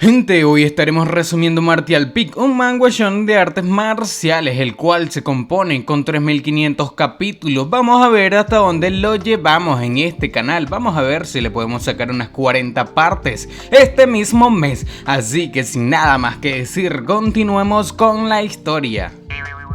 Gente, hoy estaremos resumiendo Martial Peak, un manga shonen de artes marciales, el cual se compone con 3500 capítulos. Vamos a ver hasta dónde lo llevamos en este canal, vamos a ver si le podemos sacar unas 40 partes este mismo mes. Así que sin nada más que decir, continuemos con la historia.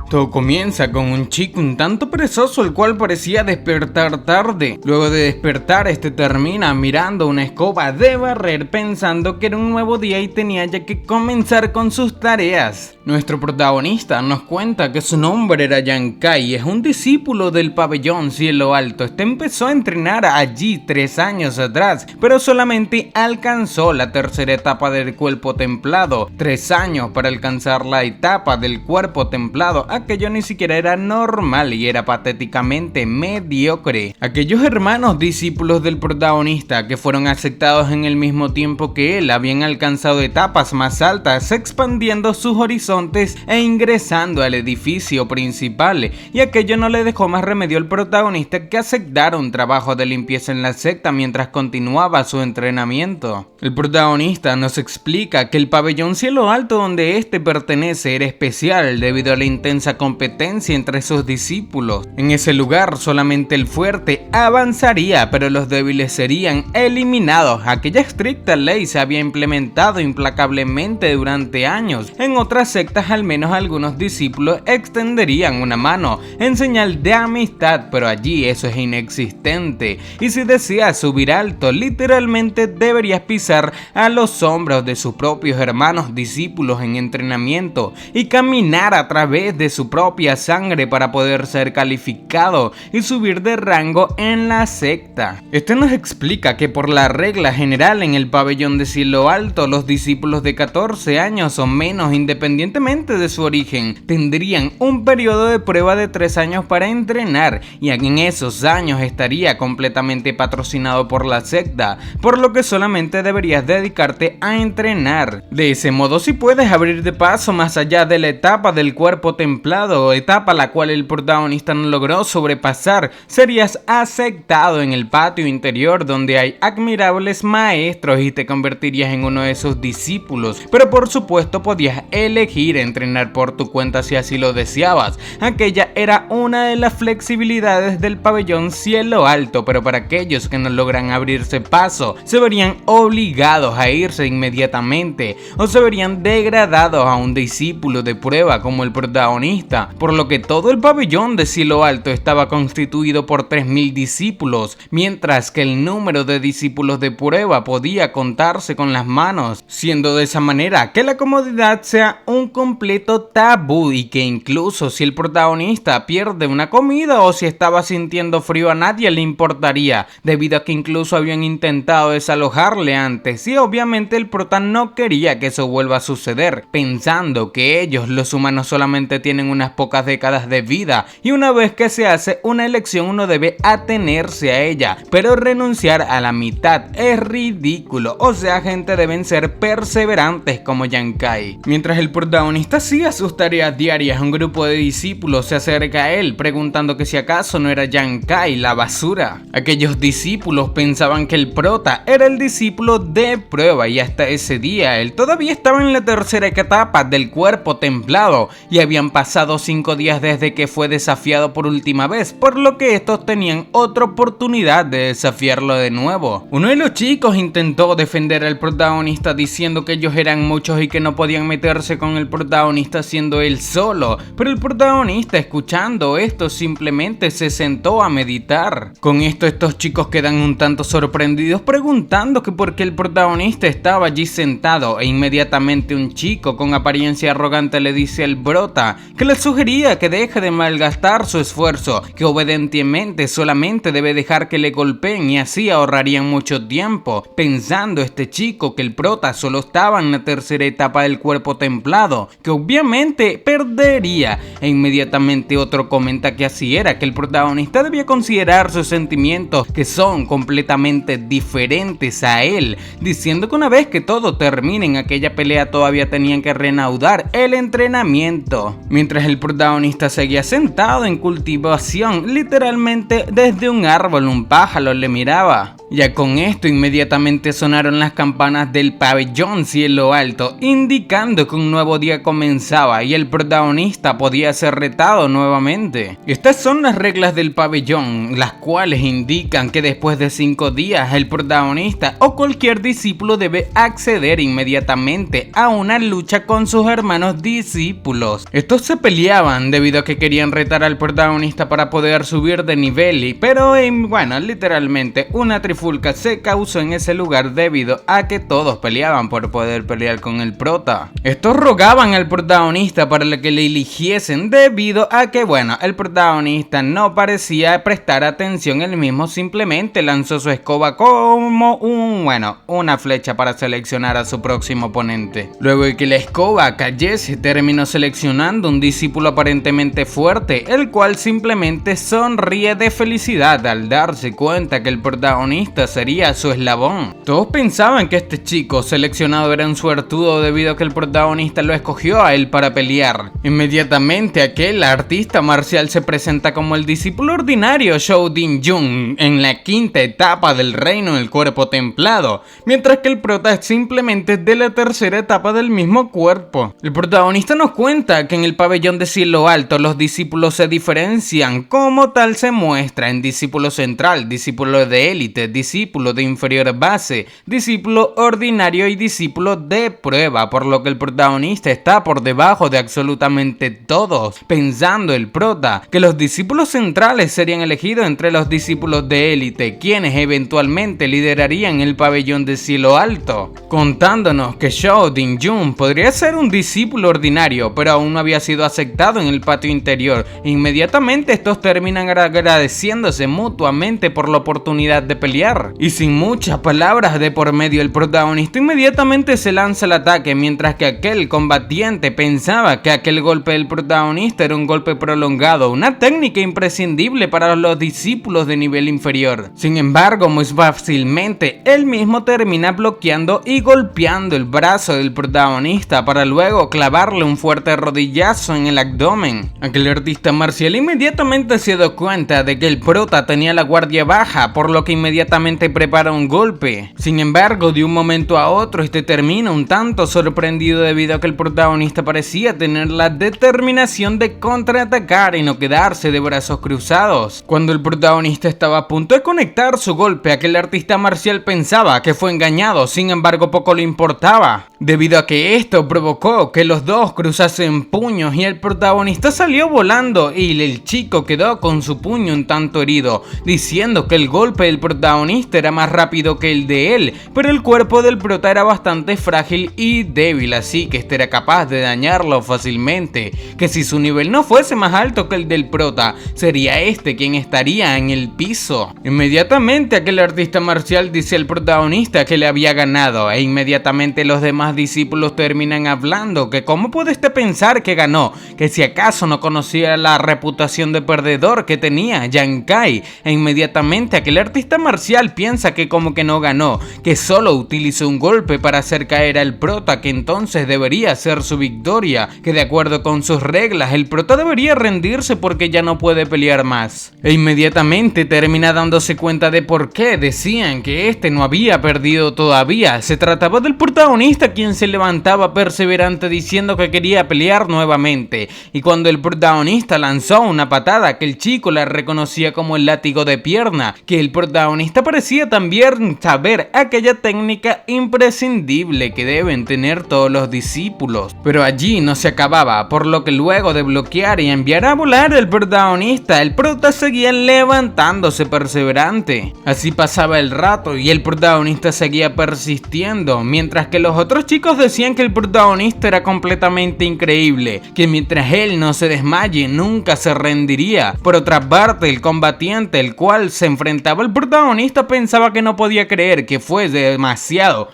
Todo comienza con un chico un tanto perezoso, el cual parecía despertar tarde. Luego de despertar, este termina mirando una escoba de barrer, pensando que era un nuevo día y tenía ya que comenzar con sus tareas. Nuestro protagonista nos cuenta que su nombre era Yankai, es un discípulo del pabellón Cielo Alto. Este empezó a entrenar allí 3 años atrás, pero solamente alcanzó la tercera etapa del cuerpo templado. 3 años para alcanzar la etapa del cuerpo templado. Aquello ni siquiera era normal y era patéticamente mediocre. Aquellos hermanos discípulos del protagonista que fueron aceptados en el mismo tiempo que él habían alcanzado etapas más altas, expandiendo sus horizontes e ingresando al edificio principal, y aquello no le dejó más remedio al protagonista que aceptar un trabajo de limpieza en la secta mientras continuaba su entrenamiento. El protagonista nos explica que el pabellón Cielo Alto donde este pertenece era especial debido a la intensa competencia entre sus discípulos. En ese lugar solamente el fuerte avanzaría, pero los débiles serían eliminados. Aquella estricta ley se había implementado implacablemente durante años. En otras sectas al menos algunos discípulos extenderían una mano en señal de amistad, pero allí eso es inexistente. Y si deseas subir alto, literalmente deberías pisar a los hombros de sus propios hermanos discípulos en entrenamiento y caminar a través de su propia sangre para poder ser calificado y subir de rango en la secta. Esto nos explica que por la regla general en el pabellón de Cielo Alto, los discípulos de 14 años o menos, independientemente de su origen, tendrían un periodo de prueba de 3 años para entrenar, y en esos años estaría completamente patrocinado por la secta, por lo que solamente deberías dedicarte a entrenar. De ese modo, si puedes abrir de paso más allá de la etapa del cuerpo templado, etapa la cual el protagonista no logró sobrepasar, serías aceptado en el patio interior donde hay admirables maestros y te convertirías en uno de sus discípulos, pero por supuesto podías elegir entrenar por tu cuenta si así lo deseabas. Aquella era una de las flexibilidades del pabellón Cielo Alto, pero para aquellos que no logran abrirse paso, se verían obligados a irse inmediatamente o se verían degradados a un discípulo de prueba como el protagonista, por lo que todo el pabellón de Cielo Alto estaba constituido por 3000 discípulos, mientras que el número de discípulos de prueba podía contarse con las manos, siendo de esa manera que la comodidad sea un completo tabú y que incluso si el protagonista pierde una comida o si estaba sintiendo frío a nadie le importaría, debido a que incluso habían intentado desalojarle antes y obviamente el prota no quería que eso vuelva a suceder, pensando que ellos los humanos solamente tienen unas pocas décadas de vida y una vez que se hace una elección uno debe atenerse a ella, pero renunciar a la mitad es ridículo. O sea, gente, deben ser perseverantes como Yankai. Mientras el protagonista hacía sus tareas diarias, un grupo de discípulos se acerca a él preguntando que si acaso no era Yankai la basura. Aquellos discípulos pensaban que el prota era el discípulo de prueba y hasta ese día él todavía estaba en la tercera etapa del cuerpo templado y habían pasado 5 días desde que fue desafiado por última vez, por lo que estos tenían otra oportunidad de desafiarlo de nuevo. Uno de los chicos intentó defender al protagonista diciendo que ellos eran muchos y que no podían meterse con el protagonista siendo él solo, pero el protagonista, escuchando esto, simplemente se sentó a meditar. Con esto estos chicos quedan un tanto sorprendidos preguntando que por qué el protagonista estaba allí sentado, e inmediatamente un chico con apariencia arrogante le dice al prota que le sugería que deje de malgastar su esfuerzo, que obedientemente solamente debe dejar que le golpeen y así ahorrarían mucho tiempo, pensando este chico que el prota solo estaba en la tercera etapa del cuerpo templado, que obviamente perdería, e inmediatamente otro comenta que así era, que el protagonista debía considerar sus sentimientos que son completamente diferentes a él, diciendo que una vez que todo termine en aquella pelea todavía tenían que reanudar el entrenamiento. Mientras mientras el protagonista seguía sentado en cultivación, literalmente desde un árbol un pájaro le miraba. Ya con esto inmediatamente sonaron las campanas del pabellón Cielo Alto, indicando que un nuevo día comenzaba y el protagonista podía ser retado nuevamente. Estas son las reglas del pabellón, las cuales indican que después de 5 días el protagonista o cualquier discípulo debe acceder inmediatamente a una lucha con sus hermanos discípulos. Estos se peleaban debido a que querían retar al protagonista para poder subir de nivel, pero bueno, literalmente una trifulca se causó en ese lugar debido a que todos peleaban por poder pelear con el prota. Estos rogaban al protagonista para que le eligiesen debido a que, bueno, el protagonista no parecía prestar atención, él mismo simplemente lanzó su escoba como una flecha para seleccionar a su próximo oponente. Luego de que la escoba cayese, terminó seleccionando un discípulo aparentemente fuerte, el cual simplemente sonríe de felicidad al darse cuenta que el protagonista sería su eslabón. Todos pensaban que este chico seleccionado era un suertudo debido a que el protagonista lo escogió a él para pelear. Inmediatamente aquel artista marcial se presenta como el discípulo ordinario Shou Din Jun en la 5ª etapa del reino del cuerpo templado, mientras que el prota simplemente es de la 3ª etapa del mismo cuerpo. El protagonista nos cuenta que en el pabellón de Cielo Alto los discípulos se diferencian, como tal se muestra en discípulo central, discípulo de élite, discípulo de inferior base, discípulo ordinario y discípulo de prueba, por lo que el protagonista está por debajo de absolutamente todos, pensando el prota que los discípulos centrales serían elegidos entre los discípulos de élite, quienes eventualmente liderarían el pabellón de Cielo Alto, contándonos que Shou Din Jun podría ser un discípulo ordinario, pero aún no había sido aceptado en el patio interior. Inmediatamente estos terminan agradeciéndose mutuamente por la oportunidad de pelear, y sin muchas palabras de por medio el protagonista inmediatamente se lanza al ataque, mientras que aquel combatiente pensaba que aquel golpe del protagonista era un golpe prolongado, una técnica imprescindible para los discípulos de nivel inferior. Sin embargo, muy fácilmente él mismo termina bloqueando y golpeando el brazo del protagonista para luego clavarle un fuerte rodillazo en el abdomen. Aquel artista marcial inmediatamente se dio cuenta de que el prota tenía la guardia baja, por lo que inmediatamente prepara un golpe. Sin embargo, de un momento a otro este termina un tanto sorprendido debido a que el protagonista parecía tener la determinación de contraatacar y no quedarse de brazos cruzados. Cuando el protagonista estaba a punto de conectar su golpe, aquel artista marcial pensaba que fue engañado, sin embargo poco le importaba, debido a que esto provocó que los dos cruzasen puños y el protagonista salió volando y el chico quedó con su puño un tanto herido, diciendo que el golpe del protagonista era más rápido que el de él, pero el cuerpo del prota era bastante frágil y débil, así que este era capaz de dañarlo fácilmente, que si su nivel no fuese más alto que el del prota, sería este quien estaría en el piso. Inmediatamente aquel artista marcial dice al protagonista que le había ganado, e inmediatamente los demás discípulos terminan hablando que cómo puede pensar que ganó, que si acaso no conocía la reputación de perdedor que tenía Yang Kai, e inmediatamente aquel artista marcial piensa que como que no ganó, que solo utilizó un golpe para hacer caer al prota, que entonces debería ser su victoria, que de acuerdo con sus reglas el prota debería rendirse porque ya no puede pelear más. E inmediatamente termina dándose cuenta de por qué decían que este no había perdido todavía. Se trataba del protagonista quien se levantaba perseverante diciendo que quería pelear nuevamente, y cuando el protagonista lanzó una patada que el chico la reconocía como el látigo de pierna, que el protagonista parecía también saber aquella técnica imprescindible que deben tener todos los discípulos. Pero allí no se acababa, por lo que luego de bloquear y enviar a volar al protagonista, el prota seguía levantándose perseverante. Así pasaba el rato y el protagonista seguía persistiendo, mientras que los otros chicos decían que el protagonista era completamente increíble, que mientras él no se desmaye nunca se rendiría. Por otra parte, el combatiente el cual se enfrentaba al protagonista pensaba que no podía creer que fue demasiado,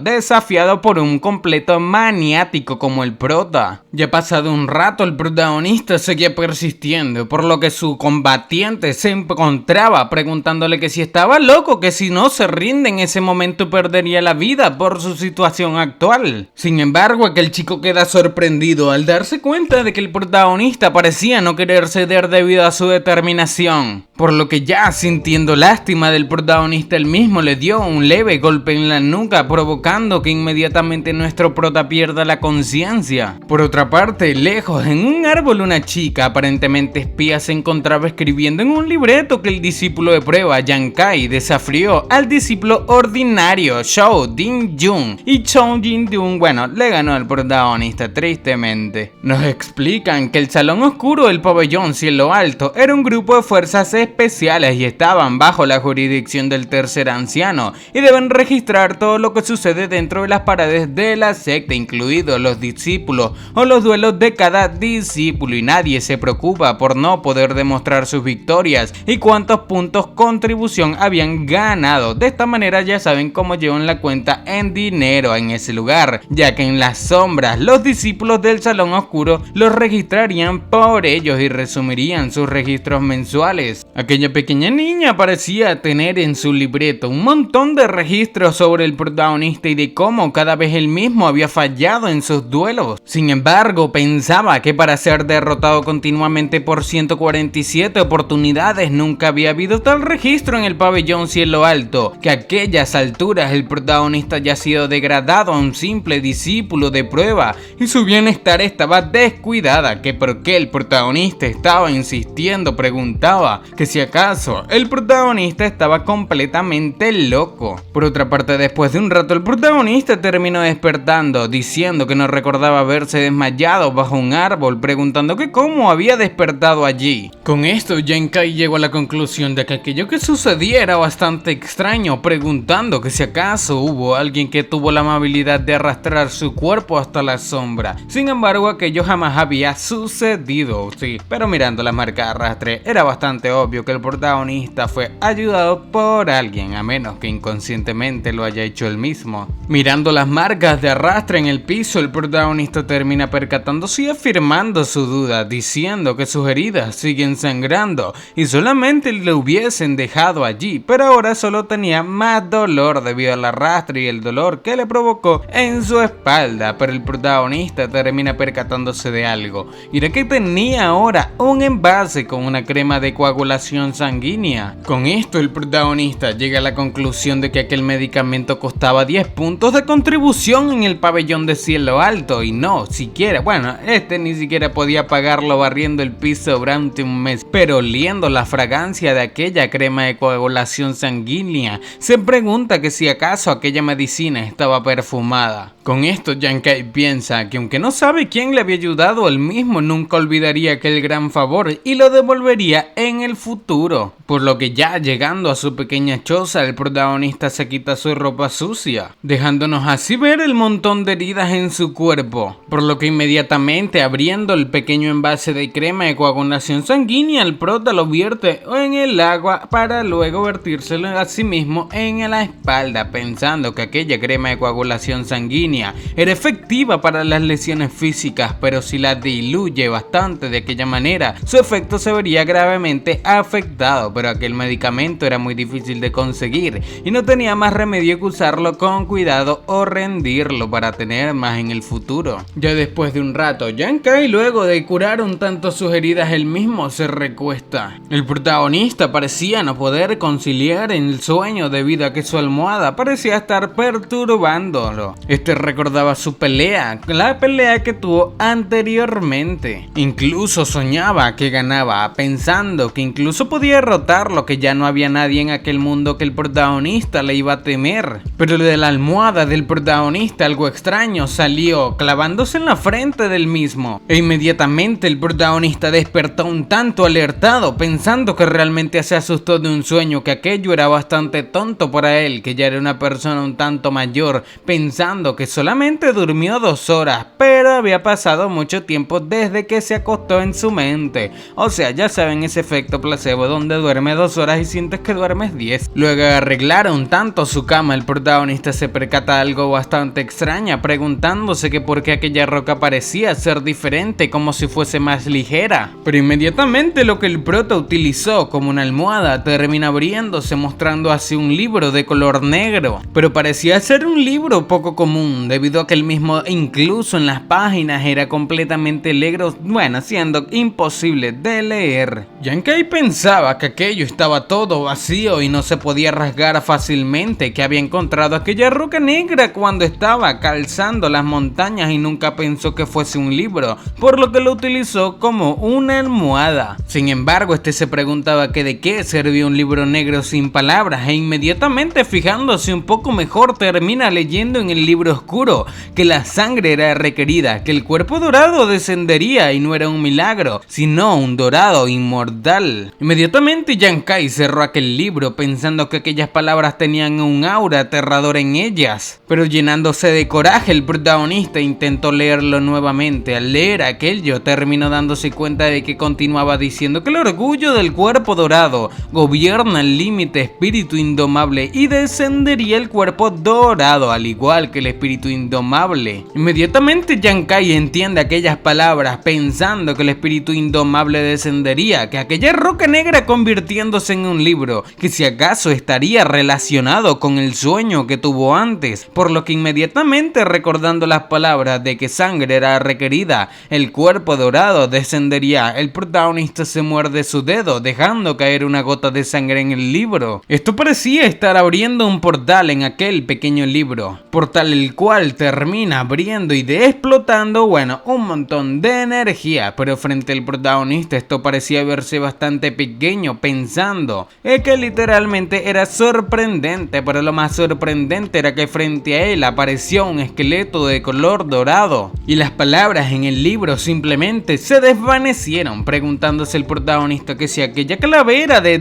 desafiado por un completo maniático como el prota. Ya pasado un rato el protagonista seguía persistiendo, por lo que su combatiente se encontraba preguntándole que si estaba loco, que si no se rinde en ese momento perdería la vida por su situación actual. Sin embargo, aquel chico queda sorprendido al darse cuenta cuenta de que el protagonista parecía no querer ceder debido a su determinación, por lo que ya sintiendo lástima del protagonista, él mismo le dio un leve golpe en la nuca, provocando que inmediatamente nuestro prota pierda la conciencia. Por otra parte, lejos en un árbol, una chica aparentemente espía se encontraba escribiendo en un libreto que el discípulo de prueba Yang Kai desafió al discípulo ordinario Shou Ding Jun, y Shou Ding Jun, bueno, le ganó al protagonista tristemente. Nos explican que el Salón Oscuro del Pabellón Cielo Alto era un grupo de fuerzas especiales y estaban bajo la jurisdicción del tercer anciano y deben registrar todo lo que sucede dentro de las paredes de la secta, incluidos los discípulos o los duelos de cada discípulo, y nadie se preocupa por no poder demostrar sus victorias y cuántos puntos contribución habían ganado. De esta manera ya saben cómo llevan la cuenta en dinero en ese lugar, ya que en las sombras los discípulos del Salón Oscuro los registrarían por ellos y resumirían sus registros mensuales. Aquella pequeña niña parecía tener en su libreto un montón de registros sobre el protagonista y de cómo cada vez él mismo había fallado en sus duelos. Sin embargo, pensaba que para ser derrotado continuamente por 147 oportunidades nunca había habido tal registro en el Pabellón Cielo Alto, que a aquellas alturas el protagonista ya ha sido degradado a un simple discípulo de prueba y su bienestar estaba descuidada, que por qué el protagonista estaba insistiendo, preguntaba que si acaso el protagonista estaba completamente loco. Por otra parte, después de un rato el protagonista terminó despertando, diciendo que no recordaba haberse desmayado bajo un árbol, preguntando que cómo había despertado allí. Con esto Yang Kai llegó a la conclusión de que aquello que sucedía era bastante extraño, preguntando que si acaso hubo alguien que tuvo la amabilidad de arrastrar su cuerpo hasta la sombra. Sin embargo, aquello jamás había sucedido, sí, pero mirando las marcas de arrastre era bastante obvio que el protagonista fue ayudado por alguien, a menos que inconscientemente lo haya hecho él mismo. Mirando las marcas de arrastre en el piso, el protagonista termina percatándose y afirmando su duda, diciendo que sus heridas siguen sangrando y solamente le hubiesen dejado allí, pero ahora solo tenía más dolor debido al arrastre y el dolor que le provocó en su espalda. Pero el protagonista termina percatándose de algo, y era que tenía ahora un envase con una crema de coagulación sanguínea. Con esto el protagonista llega a la conclusión de que aquel medicamento costaba 10 puntos de contribución en el Pabellón de Cielo Alto, y no siquiera, bueno, ni siquiera podía pagarlo barriendo el piso durante un mes. Pero oliendo la fragancia de aquella crema de coagulación sanguínea, se pregunta que si acaso aquella medicina estaba perfumada. Con esto Yang Kai piensa que aunque no sabe quién le había ayudado, él mismo nunca olvidaría aquel gran favor y lo devolvería en el futuro. Por lo que ya llegando a su pequeña choza, el protagonista se quita su ropa sucia, dejándonos así ver el montón de heridas en su cuerpo. Por lo que inmediatamente abriendo el pequeño envase de crema de coagulación sanguínea, el prota lo vierte en el agua para luego vertírselo a sí mismo en la espalda, pensando que aquella crema de coagulación sanguínea era efectiva para las lesiones físicas, pero si la diluye bastante de aquella manera, su efecto se vería gravemente afectado. Pero aquel medicamento era muy difícil de conseguir y no tenía más remedio que usarlo con cuidado o rendirlo para tener más en el futuro. Ya después de un rato, Yang Kai, luego de curar un tanto sus heridas, él mismo se recuesta. El protagonista parecía no poder conciliar el sueño debido a que su almohada parecía estar perturbándolo. Recordaba su pelea, la pelea que tuvo anteriormente. Incluso soñaba que ganaba, pensando que incluso podía derrotarlo, que ya no había nadie en aquel mundo que el protagonista le iba a temer. Pero de la almohada del protagonista algo extraño salió, clavándose en la frente del mismo. E inmediatamente el protagonista despertó un tanto alertado, pensando que realmente se asustó de un sueño, que aquello era bastante tonto para él, que ya era una persona un tanto mayor, pensando que solamente durmió 2 horas, pero había pasado mucho tiempo desde que se acostó en su mente. O sea, ya saben ese efecto placebo donde duerme 2 horas y sientes que duermes 10. Luego de arreglar un tanto su cama, el protagonista se percata de algo bastante extraña, preguntándose que por qué aquella roca parecía ser diferente, como si fuese más ligera. Pero inmediatamente lo que el prota utilizó como una almohada termina abriéndose, mostrando así un libro de color negro, pero parecía ser un libro poco común, debido a que el mismo incluso en las páginas era completamente negro, siendo imposible de leer. Yankai pensaba que aquello estaba todo vacío y no se podía rasgar fácilmente, que había encontrado aquella roca negra cuando estaba calzando las montañas y nunca pensó que fuese un libro, por lo que lo utilizó como una almohada. Sin embargo, este se preguntaba que de qué servía un libro negro sin palabras, e inmediatamente fijándose un poco mejor termina leyendo en el libro oscuro que la sangre era requerida, que el cuerpo dorado descendería y no era un milagro, sino un dorado inmortal. Inmediatamente Yankai cerró aquel libro pensando que aquellas palabras tenían un aura aterradora en ellas, pero llenándose de coraje el protagonista intentó leerlo nuevamente. Al leer aquello terminó dándose cuenta de que continuaba diciendo que el orgullo del cuerpo dorado gobierna el límite espíritu indomable y descendería el cuerpo dorado al igual que el espíritu indomable. Inmediatamente Yankai entiende aquellas palabras pensando que el espíritu indomable descendería, que aquella roca negra convirtiéndose en un libro, que si acaso estaría relacionado con el sueño que tuvo antes, por lo que inmediatamente recordando las palabras de que sangre era requerida, el cuerpo dorado descendería, el protagonista se muerde su dedo dejando caer una gota de sangre en el libro. Esto parecía estar abriendo un portal en aquel pequeño libro, portal el cual termina abriendo y explotando, un montón de energía, pero frente al protagonista esto parecía verse bastante pequeño, pensando que literalmente era sorprendente, pero lo más sorprendente era que frente a él apareció un esqueleto de color dorado y las palabras en el libro simplemente se desvanecieron, preguntándose el protagonista que si aquella calavera de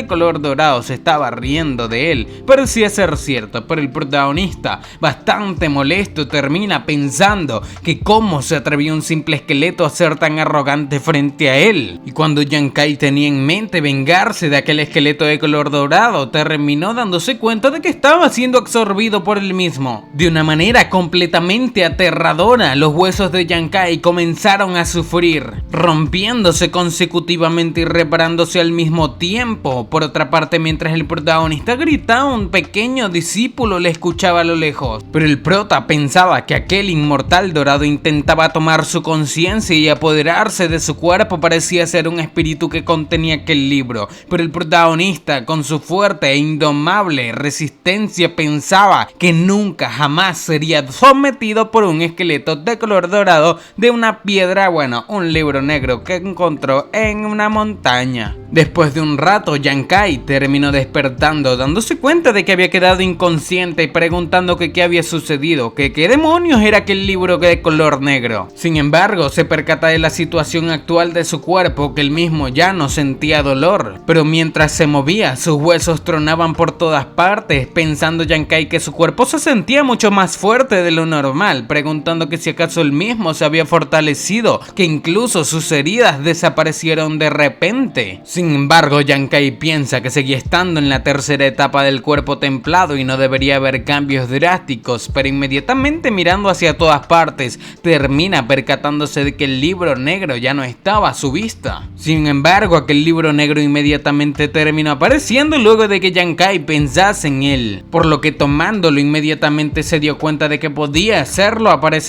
color dorado se estaba riendo de él. Parecía ser cierto, pero el protagonista, bastante molesto, termina pensando que cómo se atrevió un simple esqueleto a ser tan arrogante frente a él. Y cuando Yankai tenía en mente vengarse de aquel esqueleto de color dorado, terminó dándose cuenta de que estaba siendo absorbido por él mismo. De una manera completamente aterradora, los huesos de Yankai comenzaron a sufrir, rompiéndose consecutivamente y reparándose al mismo tiempo. Por otra parte, mientras el protagonista gritaba, un pequeño discípulo le escuchaba a lo lejos, pero el prota pensaba que aquel inmortal dorado intentaba tomar su conciencia y apoderarse de su cuerpo. Parecía ser un espíritu que contenía aquel libro, pero el protagonista, con su fuerte e indomable resistencia, pensaba que nunca jamás sería sometido por un esqueleto de color dorado de una piedra, un libro negro que encontró en una montaña. Después de un rato, Yankai terminó despertando, dándose cuenta de que había quedado inconsciente y preguntando que qué había sucedido, que qué demonios era aquel libro de color negro. Sin embargo, se percata de la situación actual de su cuerpo, que él mismo ya no sentía dolor, pero mientras se movía, sus huesos tronaban por todas partes, pensando Yankai que su cuerpo se sentía mucho más fuerte de lo normal, preguntando que si acaso él mismo se había fortalecido, que incluso sus heridas desaparecieron de repente. Sin embargo, Yankai piensa que seguía estando en la tercera etapa del cuerpo templado y no debería haber cambios drásticos, pero inmediatamente mirando hacia todas partes, termina percatándose de que el libro negro ya no estaba a su vista. Sin embargo, aquel libro negro inmediatamente terminó apareciendo luego de que Yankai pensase en él, por lo que tomándolo inmediatamente se dio cuenta de que podía hacerlo aparecer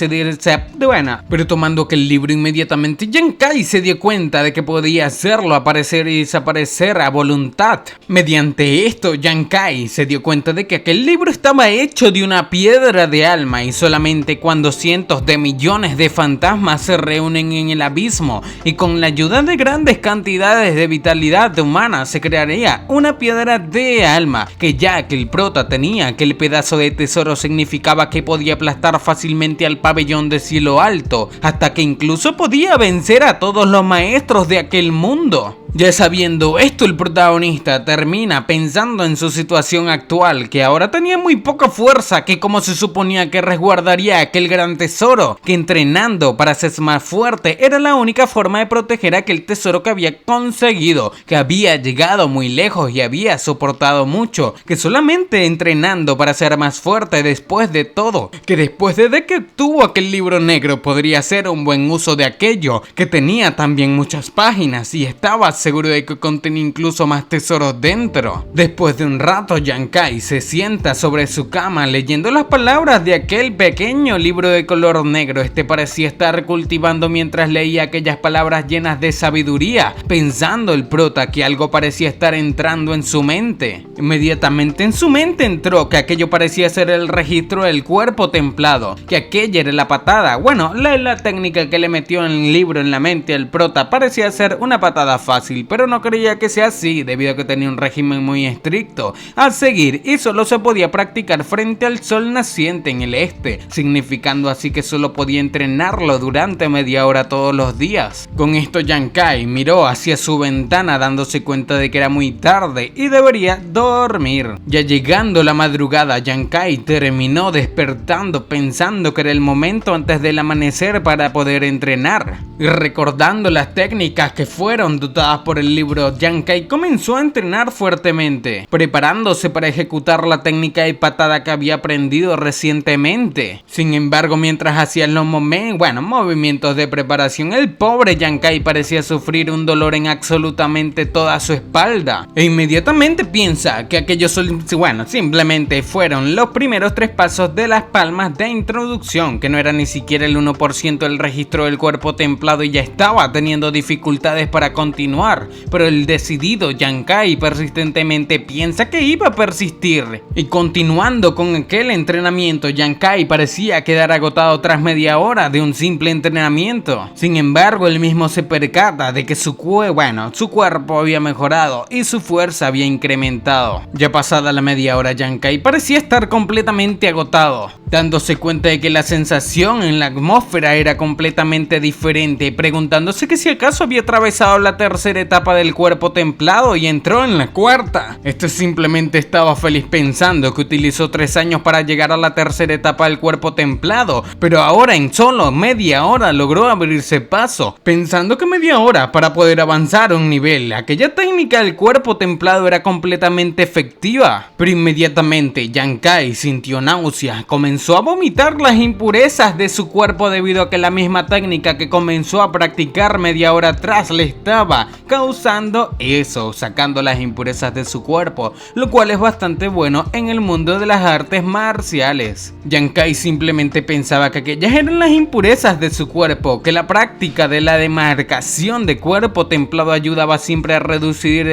pero tomando aquel libro inmediatamente Yankai se dio cuenta de que podía hacerlo aparecer y desaparecer a voluntad. Mediante esto, Yankai se dio cuenta de que aquel libro estaba hecho de una piedra de alma, y solamente cuando cientos de millones de fantasmas se reúnen en el abismo y con la ayuda de grandes cantidades de vitalidad humana se crearía una piedra de alma, que ya que el prota tenía aquel pedazo de tesoro significaba que podía aplastar fácilmente al pabellón de cielo alto, hasta que incluso podía vencer a todos los maestros de aquel mundo. Ya sabiendo esto, el protagonista termina pensando en su situación actual, que ahora tenía muy poca fuerza, que como se suponía que resguardaría aquel gran tesoro, que entrenando para ser más fuerte era la única forma de proteger aquel tesoro que había conseguido, que había llegado muy lejos y había soportado mucho, que solamente entrenando para ser más fuerte después de todo, que después de que obtuvo aquel libro negro podría hacer un buen uso de aquello, que tenía también muchas páginas y estaba seguro de que contiene incluso más tesoros dentro. Después de un rato, Yang-Kai se sienta sobre su cama leyendo las palabras de aquel pequeño libro de color negro. Este parecía estar cultivando mientras leía aquellas palabras llenas de sabiduría, pensando el prota que algo parecía estar entrando en su mente. Inmediatamente en su mente entró que aquello parecía ser el registro del cuerpo templado, que aquella era la patada. Bueno, la técnica que le metió en el libro en la mente al prota parecía ser una patada fácil, pero no creía que sea así debido a que tenía un régimen muy estricto a seguir y solo se podía practicar frente al sol naciente en el este, significando así que solo podía entrenarlo durante media hora todos los días. Con esto Yang-Kai miró hacia su ventana dándose cuenta de que era muy tarde y debería dormir. Ya llegando la madrugada, Yang-Kai terminó despertando pensando que era el momento antes del amanecer para poder entrenar. Y recordando las técnicas que fueron dotadas por el libro, Yang-Kai comenzó a entrenar fuertemente, preparándose para ejecutar la técnica de patada que había aprendido recientemente. Sin embargo, mientras hacía los movimientos de preparación, el pobre Yang-Kai parecía sufrir un dolor en absolutamente toda su espalda. E inmediatamente piensa que aquellos simplemente fueron los primeros 3 pasos de las palmas de introducción, que no era ni siquiera el 1% del registro del cuerpo templado y ya estaba teniendo dificultades para continuar. Pero el decidido Yang-Kai persistentemente piensa que iba a persistir. Y continuando con aquel entrenamiento, Yang-Kai parecía quedar agotado tras media hora de un simple entrenamiento. Sin embargo, él mismo se percata de que su cuerpo había mejorado y su fuerza había incrementado. Ya pasada la media hora, Yang-Kai parecía estar completamente agotado, dándose cuenta de que la sensación en la atmósfera era completamente diferente, preguntándose que si acaso había atravesado la tercera etapa del cuerpo templado y entró en la cuarta. Simplemente estaba feliz pensando que utilizó 3 años para llegar a la tercera etapa del cuerpo templado, pero ahora en solo media hora logró abrirse paso, pensando que media hora para poder avanzar a un nivel. Aquella técnica del cuerpo templado era completamente efectiva, pero inmediatamente Yang-Kai sintió náuseas, comenzó a vomitar las impurezas de su cuerpo debido a que la misma técnica que comenzó a practicar media hora atrás le estaba causando eso, sacando las impurezas de su cuerpo, lo cual es bastante bueno en el mundo de las artes marciales. Yang-Kai simplemente pensaba que aquellas eran las impurezas de su cuerpo, que la práctica de la demarcación de cuerpo templado ayudaba siempre a reducir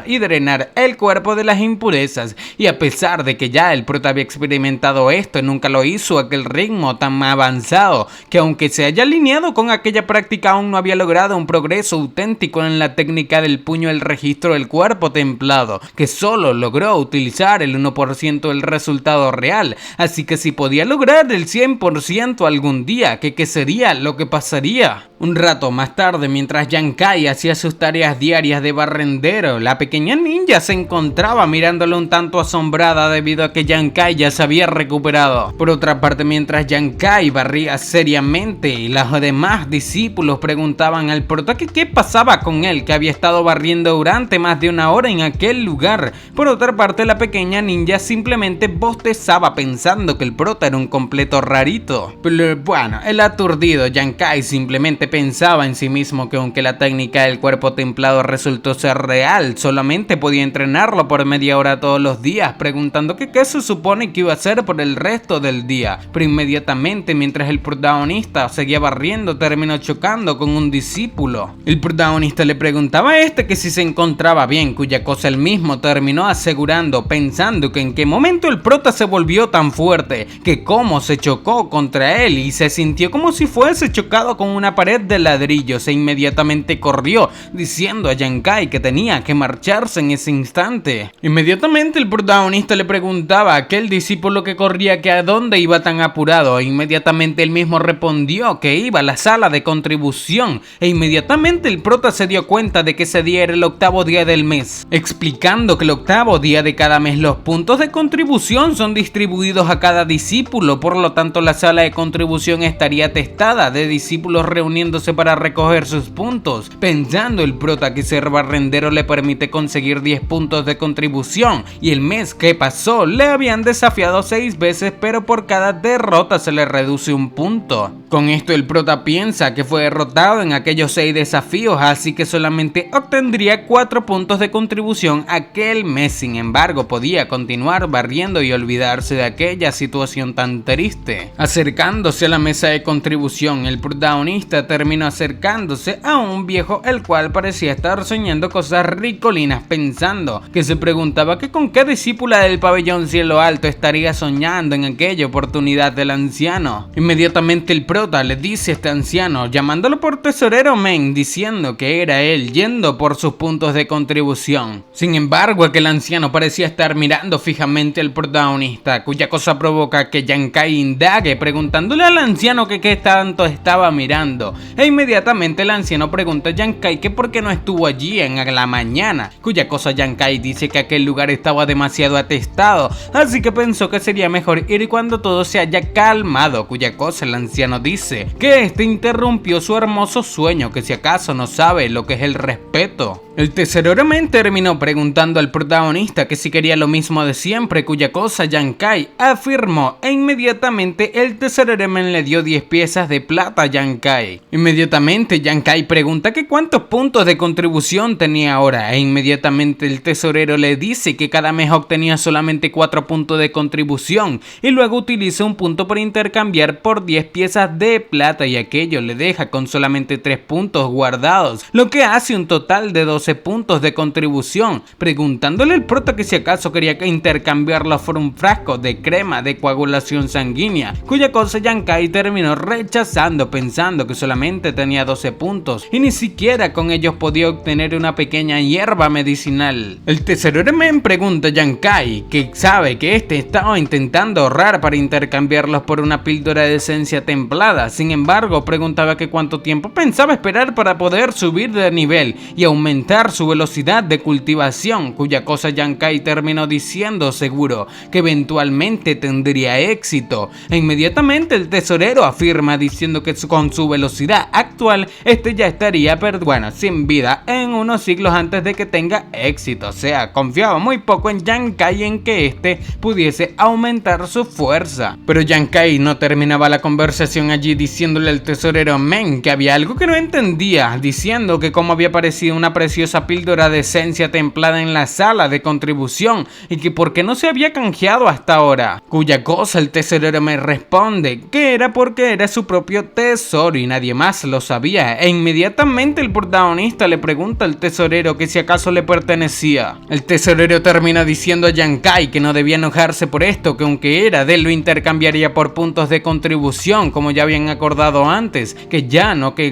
y drenar el cuerpo de las impurezas, y a pesar de que ya el prota había experimentado esto, nunca lo hizo a aquel ritmo tan avanzado, que aunque se haya alineado con aquella práctica aún no había logrado un progreso auténtico en la técnica del puño del registro del cuerpo templado, que solo logró utilizar el 1% del resultado real. Así que si podía lograr el 100% algún día, ¿qué sería lo que pasaría? Un rato más tarde, mientras Yang-Kai hacía sus tareas diarias de barrendero, la pequeña ninja se encontraba mirándolo un tanto asombrada debido a que Yang-Kai ya se había recuperado. Por otra parte, mientras Yang-Kai barría seriamente y los demás discípulos preguntaban al prota que qué pasaba con él, que había estado barriendo durante más de 1 hora en aquel lugar. Por otra parte, la pequeña ninja simplemente bostezaba pensando que el prota era un completo rarito. Pero bueno, el aturdido Yang-Kai simplemente pensaba en sí mismo que aunque la técnica del cuerpo templado resultó ser real, solamente podía entrenarlo por media hora todos los días, preguntando que qué se supone que iba a hacer por el resto del día. Pero inmediatamente, mientras el protagonista seguía barriendo, terminó chocando con un discípulo. El protagonista le preguntaba a este que si se encontraba bien, cuya cosa él mismo terminó asegurando, pensando que en qué momento el prota se volvió tan fuerte, que cómo se chocó contra él y se sintió como si fuese chocado con una pared de ladrillos, e inmediatamente corrió diciendo a Yang-Kai que tenía que marcharse en ese instante. Inmediatamente el protagonista le preguntaba a aquel discípulo que corría que a dónde iba tan apurado, e inmediatamente él mismo respondió que iba a la sala de contribución, e inmediatamente el prota se dio cuenta de que ese día era el 8º día del mes, explicando que el 8º día de cada mes los puntos de contribución son distribuidos a cada discípulo, por lo tanto la sala de contribución estaría atestada de discípulos reuniendo disponiéndose para recoger sus puntos, pensando el prota que ser barrendero le permite conseguir 10 puntos de contribución, y el mes que pasó le habían desafiado 6 veces, pero por cada derrota se le reduce un punto. Con esto el prota piensa que fue derrotado en aquellos 6 desafíos, así que solamente obtendría 4 puntos de contribución aquel mes. Sin embargo, podía continuar barriendo y olvidarse de aquella situación tan triste. Acercándose a la mesa de contribución, el protagonista terminó acercándose a un viejo el cual parecía estar soñando cosas ricolinas, pensando que se preguntaba que con qué discípula del pabellón Cielo Alto estaría soñando en aquella oportunidad del anciano. Inmediatamente el prota le dice a este anciano, llamándolo por tesorero men, diciendo que era él yendo por sus puntos de contribución. Sin embargo, aquel anciano parecía estar mirando fijamente al protagonista, cuya cosa provoca que Yankai indague preguntándole al anciano que qué tanto estaba mirando, e inmediatamente el anciano pregunta a Yankai que por qué no estuvo allí en la mañana, cuya cosa Yankai dice que aquel lugar estaba demasiado atestado, así que pensó que sería mejor ir cuando todo se haya calmado, cuya cosa el anciano dice que este interrumpió su hermoso sueño, que si acaso no sabe lo que es el respeto. El tesorero men terminó preguntando al protagonista que si quería lo mismo de siempre, cuya cosa Yankai afirmó, e inmediatamente el tesorero men le dio 10 piezas de plata a Yankai. Inmediatamente Yankai pregunta que cuántos puntos de contribución tenía ahora, e inmediatamente el tesorero le dice que cada mes obtenía solamente 4 puntos de contribución, y luego utiliza un punto para intercambiar por 10 piezas de plata, y aquello le deja con solamente 3 puntos guardados, lo que hace un total de 12 puntos de contribución, preguntándole al prota que si acaso quería intercambiarlo por un frasco de crema de coagulación sanguínea, cuya cosa Yankai terminó rechazando, pensando que solamente tenía 12 puntos y ni siquiera con ellos podía obtener una pequeña hierba medicinal. El tesorero men pregunta a Yankai que sabe que este estaba intentando ahorrar para intercambiarlos por una píldora de esencia templada. Sin embargo, preguntaba que cuánto tiempo pensaba esperar para poder subir de nivel y aumentar su velocidad de cultivación, cuya cosa Yankai terminó diciendo seguro que eventualmente tendría éxito, e inmediatamente el tesorero afirma diciendo que con su velocidad actual este ya estaría sin vida en unos siglos antes de que tenga éxito. O sea, confiaba muy poco en Yankai en que este pudiese aumentar su fuerza. Pero Yankai no terminaba la conversación allí, diciéndole al tesorero men que había algo que no entendía, diciendo que como había aparecido una preciosa píldora de esencia templada en la sala de contribución y que por qué no se había canjeado hasta ahora, cuya cosa el tesorero me responde que era porque era su propio tesoro y nadie más lo sabía, e inmediatamente el protagonista le pregunta al tesorero que si acaso le pertenecía. El tesorero termina diciendo a Yankai que no debía enojarse por esto, que aunque era de él lo intercambiaría por puntos de contribución como ya habían acordado antes, que ya no, que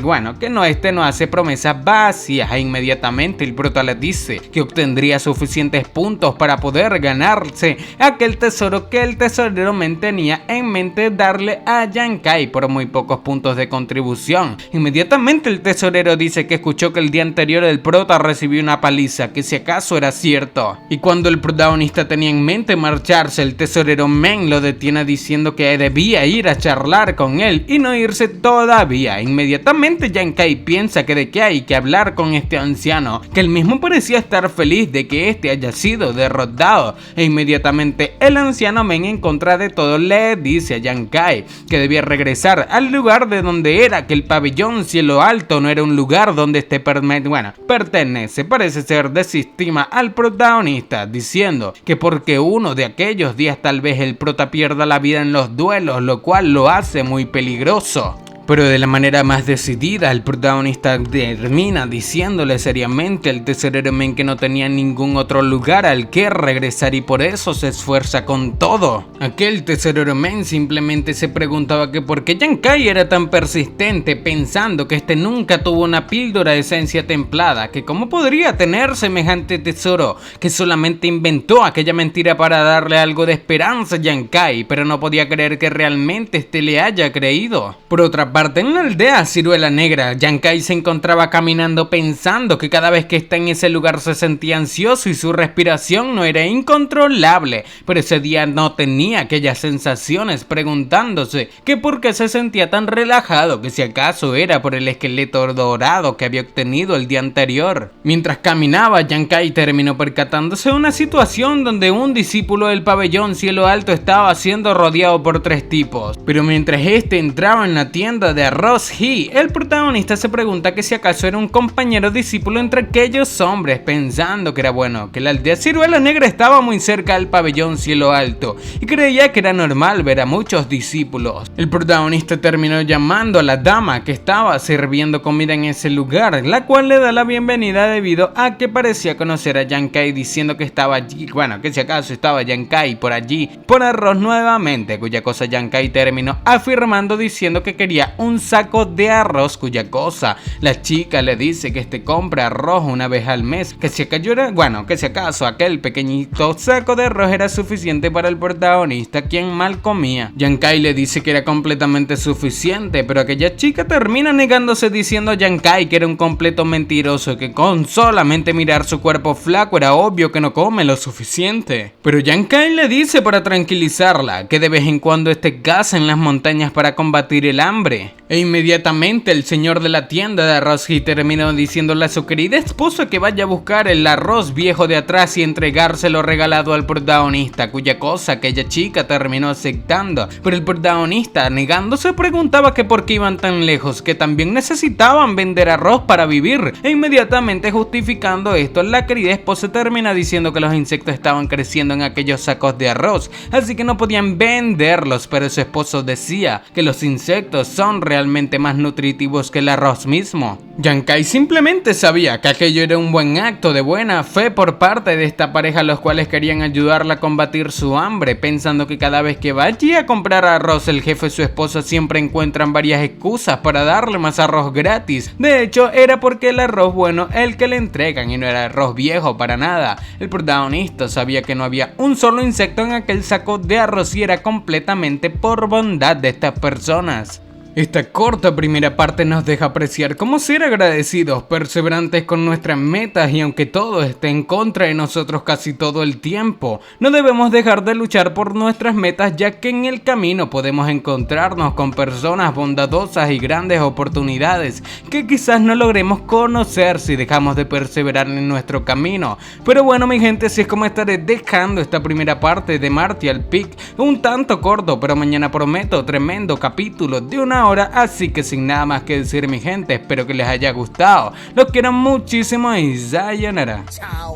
no, este no hace promesas vacías, e inmediatamente el prota le dice que obtendría suficientes puntos para poder ganarse aquel tesoro que el tesorero men tenía en mente darle a Yankai por muy pocos puntos de contribución. Inmediatamente el tesorero dice que escuchó que el día anterior el prota recibió una paliza, que si acaso era cierto, y cuando el protagonista tenía en mente marcharse, el tesorero men lo detiene diciendo que debía ir a charlar con él y no irse todavía. Inmediatamente Yankai piensa que de qué hay que hablar con este anciano, que él mismo parecía estar feliz de que este haya sido derrotado, e inmediatamente el anciano men en contra de todo le dice a Yankai que debía regresar al lugar de donde era, que el pabellón Cielo Alto no era un lugar donde este pertenece. Parece ser desestima al protagonista, diciendo que porque uno de aquellos días tal vez el prota pierda la vida en los duelos, lo cual lo hace muy peligroso. Pero de la manera más decidida, el protagonista termina diciéndole seriamente al tesorero men que no tenía ningún otro lugar al que regresar y por eso se esfuerza con todo. Aquel tesorero men simplemente se preguntaba que por qué Yankai era tan persistente, pensando que este nunca tuvo una píldora de esencia templada, que cómo podría tener semejante tesoro, que solamente inventó aquella mentira para darle algo de esperanza a Yankai, pero no podía creer que realmente este le haya creído. Por otra otra parte, en la aldea Ciruela Negra, Yankai se encontraba caminando pensando que cada vez que está en ese lugar se sentía ansioso y su respiración no era incontrolable, pero ese día no tenía aquellas sensaciones, preguntándose que por qué se sentía tan relajado, que si acaso era por el esqueleto dorado que había obtenido el día anterior. Mientras caminaba, Yankai terminó percatándose de una situación donde un discípulo del pabellón Cielo Alto estaba siendo rodeado por 3 tipos, pero mientras este entraba en la tienda de arroz He, el protagonista se pregunta que si acaso era un compañero discípulo entre aquellos hombres, pensando que era bueno, que la aldea Ciruela Negra estaba muy cerca del pabellón Cielo Alto y creía que era normal ver a muchos discípulos. El protagonista terminó llamando a la dama que estaba sirviendo comida en ese lugar, la cual le da la bienvenida debido a que parecía conocer a Yankai, diciendo que estaba allí, bueno, que si acaso estaba Yankai por allí por arroz nuevamente, cuya cosa Yankai terminó afirmando diciendo que quería un saco de arroz, cuya cosa la chica le dice que compra arroz una vez al mes, que si acaso aquel pequeñito saco de arroz era suficiente para el protagonista, quien mal comía. Yankai le dice que era completamente suficiente, pero aquella chica termina negándose diciendo a Yankai que era un completo mentiroso, que con solamente mirar su cuerpo flaco era obvio que no come lo suficiente. Pero Yankai le dice para tranquilizarla que de vez en cuando caza en las montañas para combatir el hambre. E inmediatamente el señor de la tienda de arroz y terminó diciéndole a su querida esposa que vaya a buscar el arroz viejo de atrás y entregárselo regalado al protagonista, cuya cosa aquella chica terminó aceptando, pero el protagonista negándose preguntaba que por qué iban tan lejos, que también necesitaban vender arroz para vivir, e inmediatamente justificando esto, la querida esposa termina diciendo que los insectos estaban creciendo en aquellos sacos de arroz, así que no podían venderlos, pero su esposo decía que los insectos son realmente más nutritivos que el arroz mismo. Yankai simplemente sabía que aquello era un buen acto de buena fe por parte de esta pareja, los cuales querían ayudarla a combatir su hambre, pensando que cada vez que vaya a comprar arroz, el jefe y su esposa siempre encuentran varias excusas para darle más arroz gratis. De hecho, era porque el arroz bueno el que le entregan y no era arroz viejo para nada. El protagonista sabía que no había un solo insecto en aquel saco de arroz y era completamente por bondad de estas personas. Esta corta primera parte nos deja apreciar cómo ser agradecidos, perseverantes con nuestras metas, y aunque todo esté en contra de nosotros casi todo el tiempo, no debemos dejar de luchar por nuestras metas, ya que en el camino podemos encontrarnos con personas bondadosas y grandes oportunidades que quizás no logremos conocer si dejamos de perseverar en nuestro camino. Pero bueno, mi gente, así es como estaré dejando esta primera parte de Martial Peak, un tanto corto, pero mañana prometo tremendo capítulo de una hora, así que sin nada más que decir, mi gente, espero que les haya gustado. Los quiero muchísimo y sayonara. Chao.